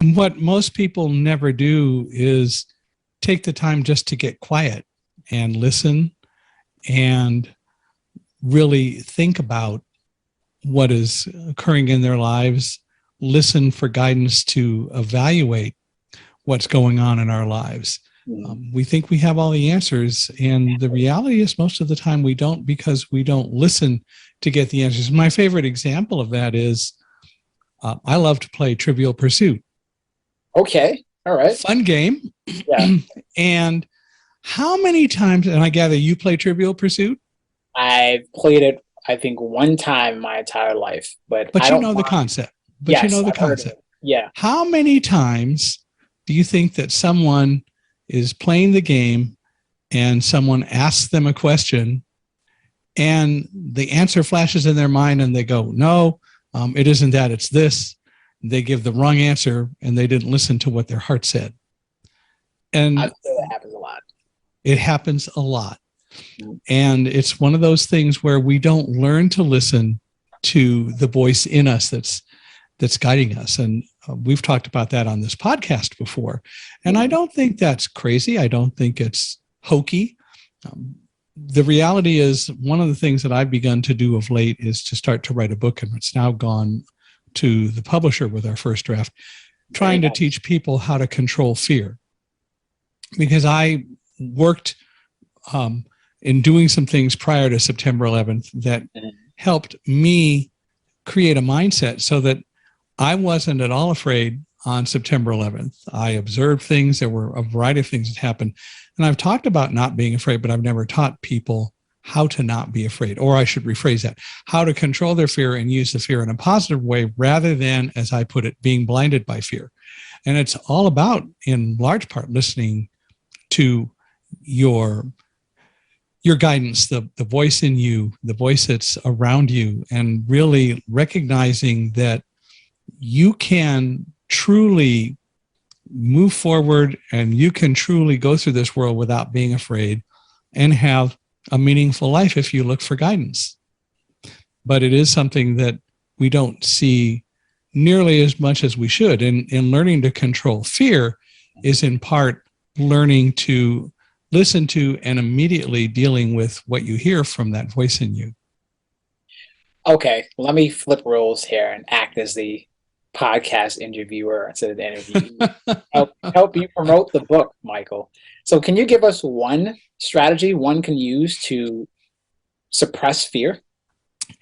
What most people never do is take the time just to get quiet and listen and really think about what is occurring in their lives, listen for guidance to evaluate what's going on in our lives. We think we have all the answers, and the reality is most of the time we don't, because we don't listen to get the answers. My favorite example of that is I love to play Trivial Pursuit. Okay. All right. Fun game. Yeah. And how many times, and I gather you play Trivial Pursuit? I've played it, I think, one time in my entire life, but I But you don't know the mind. concept. But you Yes, know the I've heard of concept. it. Yeah. How many times do you think that someone is playing the game and someone asks them a question and the answer flashes in their mind and they go, no, it isn't that, it's this. They give the wrong answer and they didn't listen to what their heart said. I And feel that happens a lot. it happens a lot. Mhm. And it's one of those things where we don't learn to listen to the voice in us that's guiding us. And we've talked about that on this podcast before. And I don't think that's crazy. I don't think it's hokey. The reality is, one of the things that I've begun to do of late is to start to write a book, and it's now gone to the publisher with our first draft, trying to teach people how to control fear. Because I worked in doing some things prior to September 11th that helped me create a mindset so that I wasn't at all afraid on September 11th. I observed things. There were a variety of things that happened. And I've talked about not being afraid, but I've never taught people how to not be afraid. Or I should rephrase that, how to control their fear and use the fear in a positive way rather than, as I put it, being blinded by fear. And it's all about, in large part, listening to your guidance, the voice in you, the voice that's around you, and really recognizing that you can truly move forward and you can truly go through this world without being afraid and have a meaningful life if you look for guidance. But it is something that we don't see nearly as much as we should. And learning to control fear is in part learning to listen to and immediately dealing with what you hear from that voice in you. Okay, let me flip roles here and act as the podcast interviewer instead of the interviewee. Help you promote the book, Michael. So, can you give us one strategy one can use to suppress fear?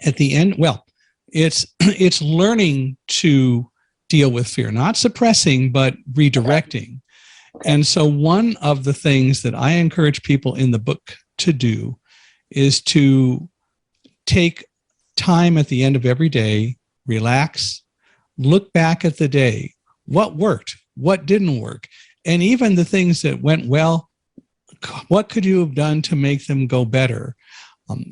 At the end, well, it's learning to deal with fear, not suppressing, but redirecting. Okay. And so one of the things that I encourage people in the book to do is to take time at the end of every day, relax, look back at the day. What worked? What didn't work? And even the things that went well, what could you have done to make them go better?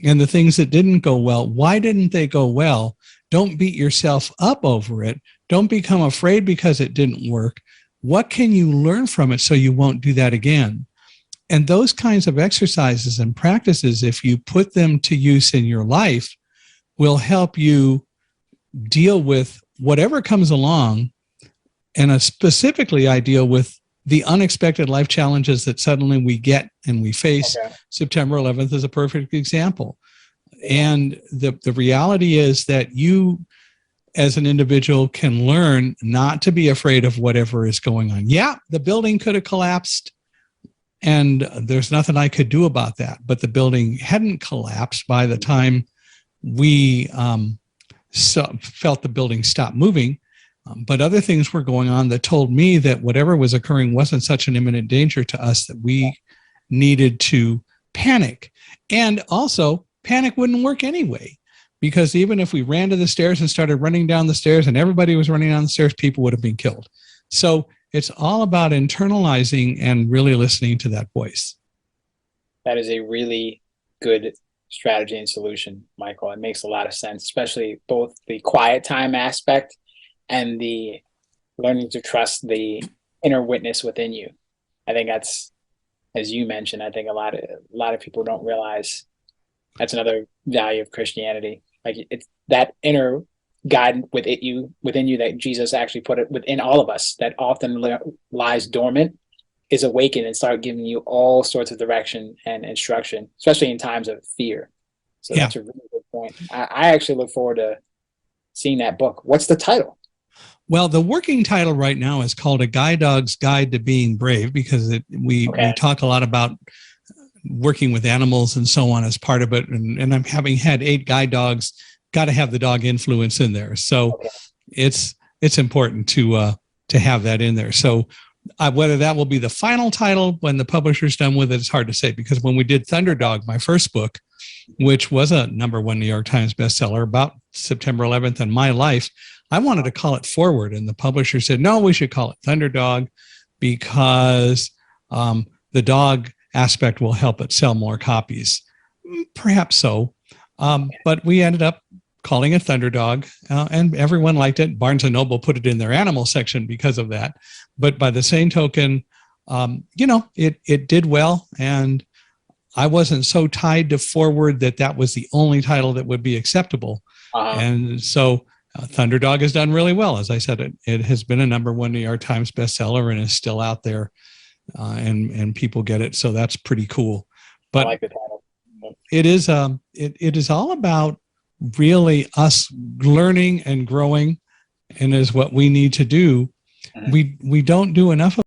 And the things that didn't go well, why didn't they go well? Don't beat yourself up over it. Don't become afraid because it didn't work. What can you learn from it so you won't do that again? And those kinds of exercises and practices, if you put them to use in your life, will help you deal with whatever comes along. And specifically, I deal with the unexpected life challenges that suddenly we get and we face. Okay. September 11th is a perfect example. And the reality is that you, as an individual, can learn not to be afraid of whatever is going on. Yeah, the building could have collapsed and there's nothing I could do about that. But the building hadn't collapsed by the time we felt the building stop moving. But other things were going on that told me that whatever was occurring wasn't such an imminent danger to us that we needed to panic. And also, panic wouldn't work anyway, because even if we ran to the stairs and started running down the stairs and everybody was running down the stairs, people would have been killed. So it's all about internalizing and really listening to that voice. That is a really good strategy and solution, Michael. It makes a lot of sense, especially both the quiet time aspect and the learning to trust the inner witness within you. I think that's, as you mentioned, I think a lot of people don't realize that's another value of Christianity. Like it's that inner God within you that Jesus actually put it within all of us that often lies dormant is awakened and start giving you all sorts of direction and instruction, especially in times of fear. So Yeah. that's a really good point. I actually look forward to seeing that book. What's the title? Well, the working title right now is called A Guide Dog's Guide to Being Brave, because we talk a lot about working with animals and so on as part of it. And I'm having had 8 guide dogs, got to have the dog influence in there. So it's important to have that in there. So whether that will be the final title when the publisher's done with it, it's hard to say, because when we did Thunderdog, my first book, which was a #1 New York Times bestseller about September 11th in my life, I wanted to call it Forward, and the publisher said, no, we should call it Thunderdog because the dog aspect will help it sell more copies. Perhaps so. But we ended up calling it Thunderdog, and everyone liked it. Barnes & Noble put it in their animal section because of that. But by the same token, it did well, and I wasn't so tied to Forward that was the only title that would be acceptable. And so Thunderdog has done really well. As I said, it has been a #1 New York Times bestseller and is still out there, and people get it. So that's pretty cool. But I like the title. It is all about really us learning and growing, and is what we need to do. We don't do enough of